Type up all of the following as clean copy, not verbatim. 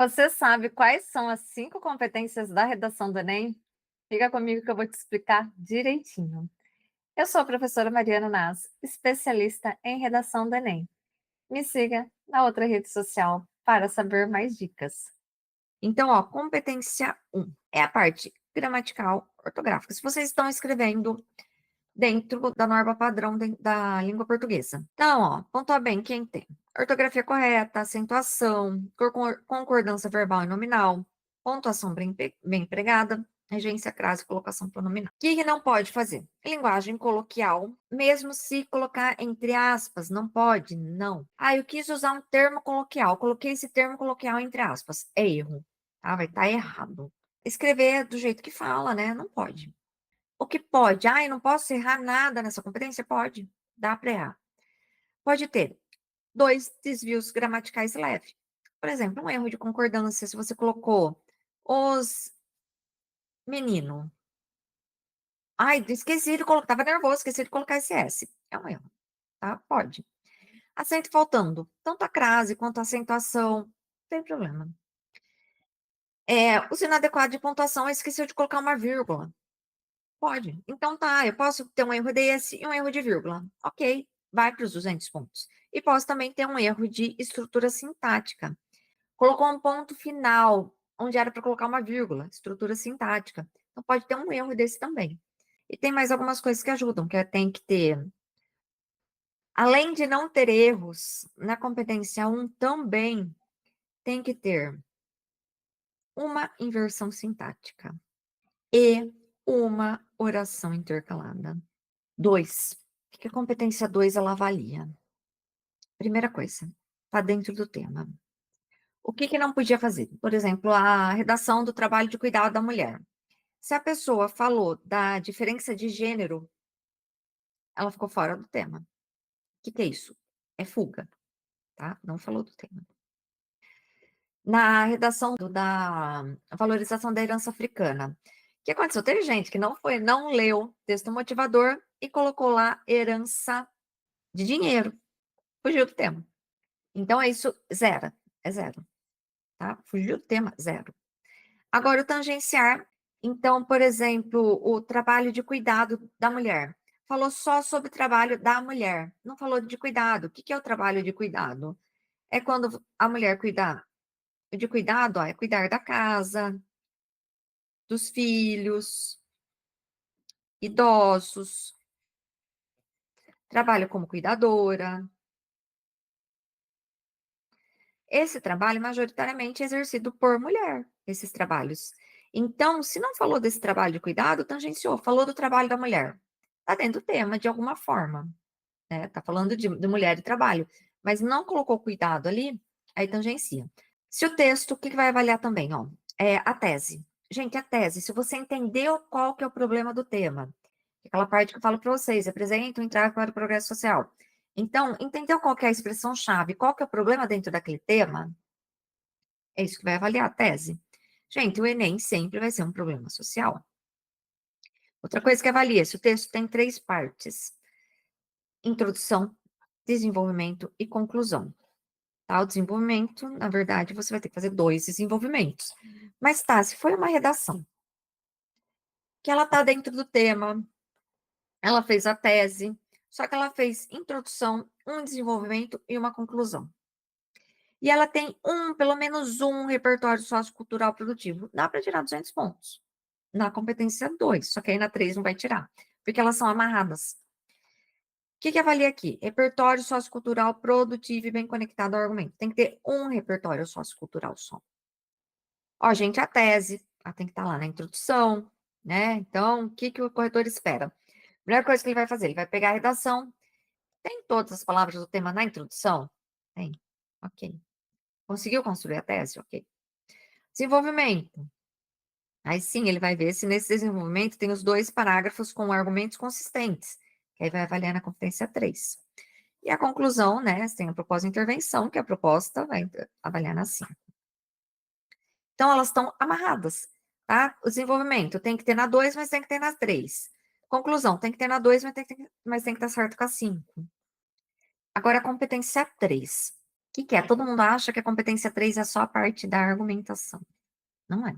Você sabe quais são as 5 competências da redação do Enem? Fica comigo que eu vou te explicar direitinho. Eu sou a professora Mariana Nas, especialista em redação do Enem. Me siga na outra rede social para saber mais dicas. Então, ó, competência um é a parte gramatical ortográfica. Se vocês estão escrevendo dentro da norma padrão da língua portuguesa. Então, ó, pontua bem quem tem ortografia correta, acentuação, concordância verbal e nominal, pontuação bem empregada, regência, crase e colocação pronominal. O que não pode fazer? Linguagem coloquial, mesmo se colocar entre aspas, não pode? Não. Ah, eu quis usar um termo coloquial, coloquei esse termo coloquial entre aspas. É erro, tá? Vai estar errado. Escrever do jeito que fala, né? Não pode. O que pode? Ah, eu não posso errar nada nessa competência? Pode, dá para errar. Pode ter 2 desvios gramaticais leves. Por exemplo, um erro de concordância, se você colocou os menino. Ai, esqueci de colocar, estava nervoso, esqueci de colocar esse S. É um erro, tá? Pode. Acento faltando, tanto a crase quanto a acentuação, não tem problema. Uso inadequado de pontuação, esqueceu de colocar uma vírgula. Pode. Então tá, eu posso ter um erro desse e um erro de vírgula. Ok, vai para os 200 pontos. E posso também ter um erro de estrutura sintática. Colocou um ponto final, onde era para colocar uma vírgula, estrutura sintática. Então pode ter um erro desse também. E tem mais algumas coisas que ajudam, que tem que ter, além de não ter erros, na competência 1 também tem que ter uma inversão sintática e uma oração intercalada. 2. O que a competência 2 ela avalia? Primeira coisa, está dentro do tema. O que não podia fazer? Por exemplo, a redação do trabalho de cuidado da mulher. Se a pessoa falou da diferença de gênero, ela ficou fora do tema. O que é isso? É fuga, tá? Não falou do tema. Na redação da valorização da herança africana, o que aconteceu? Teve gente que não leu texto motivador e colocou lá herança de dinheiro. Fugiu do tema. Então, é isso, zero. É zero, tá? Fugiu do tema, zero. Agora, o tangenciar. Então, por exemplo, o trabalho de cuidado da mulher. Falou só sobre o trabalho da mulher. Não falou de cuidado. O que é o trabalho de cuidado? É quando a mulher cuida de cuidado, ó, é cuidar da casa, dos filhos, idosos, trabalha como cuidadora. Esse trabalho majoritariamente é exercido por mulher, esses trabalhos. Então, se não falou desse trabalho de cuidado, tangenciou, falou do trabalho da mulher. Está dentro do tema, de alguma forma, né? Está falando de mulher e trabalho, mas não colocou cuidado ali, aí tangencia. Se o texto, o que vai avaliar também, ó? É a tese. Gente, a tese, se você entendeu qual que é o problema do tema, aquela parte que eu falo para vocês, apresenta o entrave para o progresso social. Então, entendeu qual que é a expressão-chave, qual que é o problema dentro daquele tema? É isso que vai avaliar a tese. Gente, o Enem sempre vai ser um problema social. Outra coisa que avalia, se o texto tem 3 partes: introdução, desenvolvimento e conclusão. Tá? O desenvolvimento, na verdade, você vai ter que fazer 2 desenvolvimentos. Mas tá, se foi uma redação que ela tá dentro do tema, ela fez a tese, só que ela fez introdução, um desenvolvimento e uma conclusão. E ela tem pelo menos um repertório sociocultural produtivo. Dá para tirar 200 pontos. Na competência 2, só que aí na 3 não vai tirar, porque elas são amarradas. O que avalia aqui? Repertório sociocultural produtivo e bem conectado ao argumento. Tem que ter um repertório sociocultural só. Ó, gente, a tese, ela tem que estar lá na introdução, né? Então, o que o corretor espera? Primeira coisa que ele vai fazer, ele vai pegar a redação. Tem todas as palavras do tema na introdução? Tem. Ok. Conseguiu construir a tese? Ok. Desenvolvimento. Aí sim, ele vai ver se nesse desenvolvimento tem os 2 parágrafos com argumentos consistentes, que aí vai avaliar na competência 3. E a conclusão, né, tem a proposta de intervenção, que a proposta vai avaliar na 5. Então, elas estão amarradas, tá? O desenvolvimento tem que ter na 2, mas tem que ter na 3. Conclusão, tem que ter na 2, mas tem que estar certo com a 5. Agora, a competência 3. Que é? Todo mundo acha que a competência 3 é só a parte da argumentação. Não é.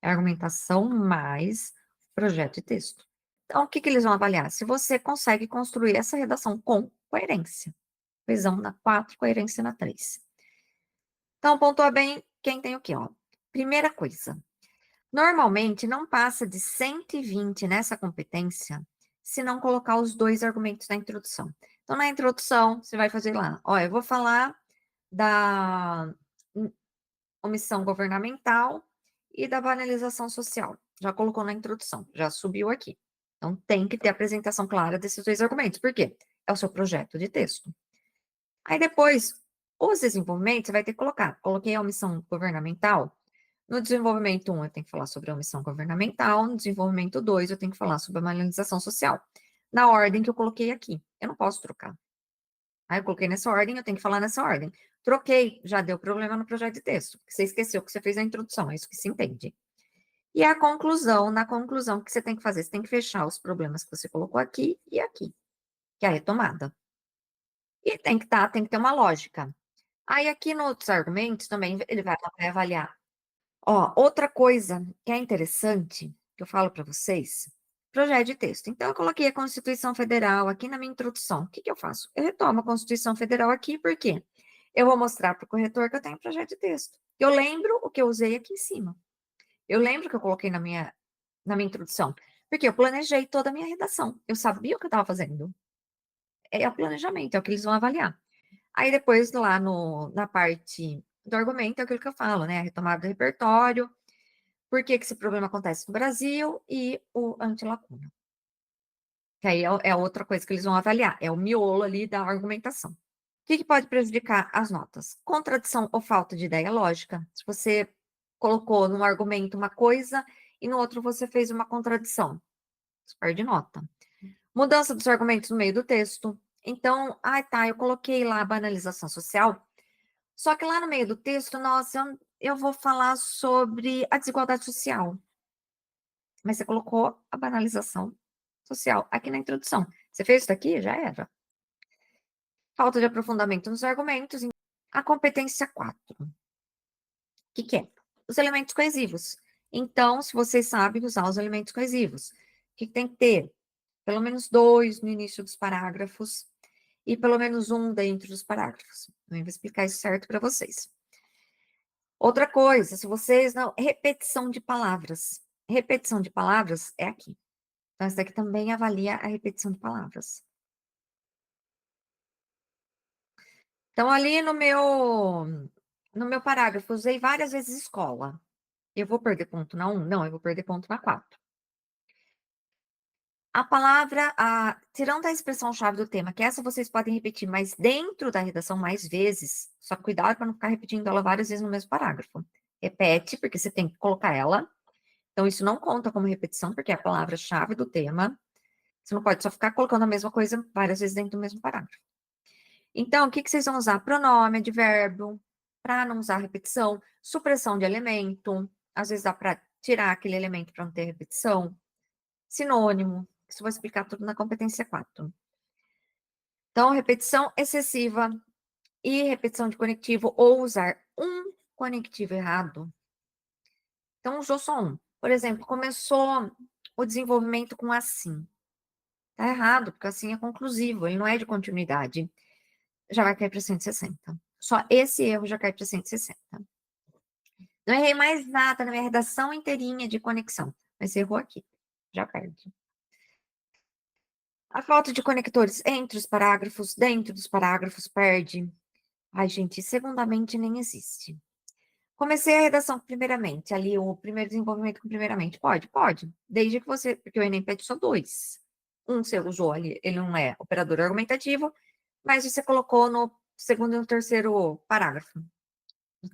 É argumentação mais projeto de texto. Então, o que eles vão avaliar? Se você consegue construir essa redação com coerência. Coesão na 4, coerência na 3. Então, pontua bem quem tem o quê, ó. Primeira coisa, normalmente não passa de 120 nessa competência se não colocar os 2 argumentos na introdução. Então, na introdução, você vai fazer lá, ó, eu vou falar da omissão governamental e da banalização social. Já colocou na introdução, já subiu aqui. Então, tem que ter apresentação clara desses 2 argumentos. Por quê? É o seu projeto de texto. Aí depois, os desenvolvimentos, você vai ter que colocar. Coloquei a omissão governamental. No desenvolvimento 1, eu tenho que falar sobre a omissão governamental. No desenvolvimento 2, eu tenho que falar sobre a banalização social. Na ordem que eu coloquei aqui. Eu não posso trocar. Aí eu coloquei nessa ordem, eu tenho que falar nessa ordem. Troquei, já deu problema no projeto de texto, porque você esqueceu que você fez a introdução, é isso que se entende. E a conclusão, na conclusão, o que você tem que fazer? Você tem que fechar os problemas que você colocou aqui e aqui, que é a retomada. E tem que ter uma lógica. Aí aqui nos outros argumentos também ele vai avaliar. Ó, outra coisa que é interessante, que eu falo para vocês, projeto de texto. Então, eu coloquei a Constituição Federal aqui na minha introdução. O que eu faço? Eu retomo a Constituição Federal aqui, por quê? Eu vou mostrar para o corretor que eu tenho projeto de texto. Eu lembro o que eu usei aqui em cima. Eu lembro que eu coloquei na minha introdução. Porque eu planejei toda a minha redação. Eu sabia o que eu estava fazendo. É o planejamento, é o que eles vão avaliar. Aí depois, lá na parte do argumento, é aquilo que eu falo, né? A retomada do repertório, por que esse problema acontece no Brasil e o antilacuna. Que aí é outra coisa que eles vão avaliar, é o miolo ali da argumentação. O que pode prejudicar as notas? Contradição ou falta de ideia lógica. Se você colocou num argumento uma coisa e no outro você fez uma contradição, você perde nota. Mudança dos argumentos no meio do texto. Então, tá, eu coloquei lá a banalização social, só que lá no meio do texto, nossa, eu vou falar sobre a desigualdade social. Mas você colocou a banalização social aqui na introdução. Você fez isso daqui? Já era. Falta de aprofundamento nos argumentos. A competência 4. O que é? Os elementos coesivos. Então, se vocês sabem usar os elementos coesivos, o que tem que ter? Pelo menos 2 no início dos parágrafos e pelo menos 1 dentro dos parágrafos. Eu vou explicar isso certo para vocês. Outra coisa, se vocês não... Repetição de palavras. Repetição de palavras é aqui. Então, essa daqui também avalia a repetição de palavras. Então, ali no meu parágrafo, usei várias vezes escola. Eu vou perder ponto na 1? Não, eu vou perder ponto na 4. A palavra, tirando a expressão-chave do tema, que essa vocês podem repetir, mas dentro da redação mais vezes, só cuidado para não ficar repetindo ela várias vezes no mesmo parágrafo. Repete, porque você tem que colocar ela. Então, isso não conta como repetição, porque é a palavra-chave do tema. Você não pode só ficar colocando a mesma coisa várias vezes dentro do mesmo parágrafo. Então, o que vocês vão usar? Pronome, advérbio, para não usar repetição, supressão de elemento, às vezes dá para tirar aquele elemento para não ter repetição, sinônimo, isso eu vou explicar tudo na competência 4. Então, repetição excessiva e repetição de conectivo, ou usar um conectivo errado. Então, usou só um. Por exemplo, começou o desenvolvimento com assim. Tá errado, porque assim é conclusivo, ele não é de continuidade. Já vai cair para 160. Só esse erro já cai para 160. Não errei mais nada na minha redação inteirinha de conexão, mas errou aqui, já perde. A falta de conectores entre os parágrafos, dentro dos parágrafos, perde. Ai, gente, segundamente nem existe. Comecei a redação primeiramente, ali o primeiro desenvolvimento com primeiramente. Pode. Desde que você, porque o Enem pede só 2. Um você usou ali, ele não é operador argumentativo, mas você colocou no segundo e no terceiro parágrafo. No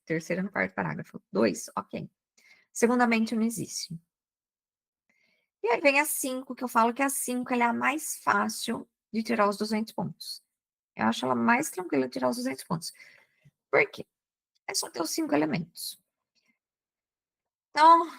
terceiro e no quarto parágrafo. 2, ok. Segundamente não existe. E aí vem a 5, que eu falo que a 5 ela é a mais fácil de tirar os 200 pontos. Eu acho ela mais tranquila de tirar os 200 pontos. Por quê? É só ter os 5 elementos. Então,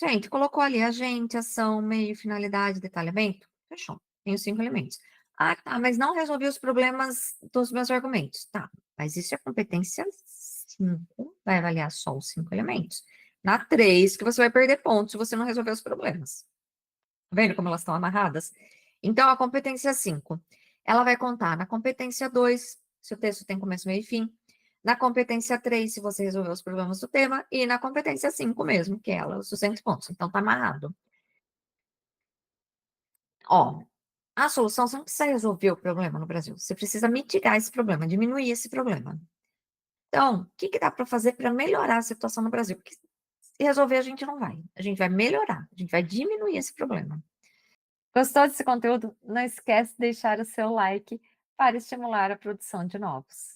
gente, colocou ali agente, ação, meio, finalidade, detalhamento. Fechou. Tem os 5 elementos. Tá, mas não resolvi os problemas dos meus argumentos. Tá. Mas isso é competência 5, vai avaliar só os 5 elementos. Na 3 que você vai perder pontos se você não resolver os problemas. Tá vendo como elas estão amarradas? Então, a competência 5, ela vai contar na competência 2, se o texto tem começo, meio e fim, na competência 3, se você resolveu os problemas do tema, e na competência 5 mesmo, que é ela, os 200 pontos. Então, tá amarrado. Ó, a solução, você não precisa resolver o problema no Brasil, você precisa mitigar esse problema, diminuir esse problema. Então, o que que dá para fazer para melhorar a situação no Brasil? Porque se resolver a gente vai melhorar, a gente vai diminuir esse problema. Gostou desse conteúdo? Não esquece de deixar o seu like para estimular a produção de novos.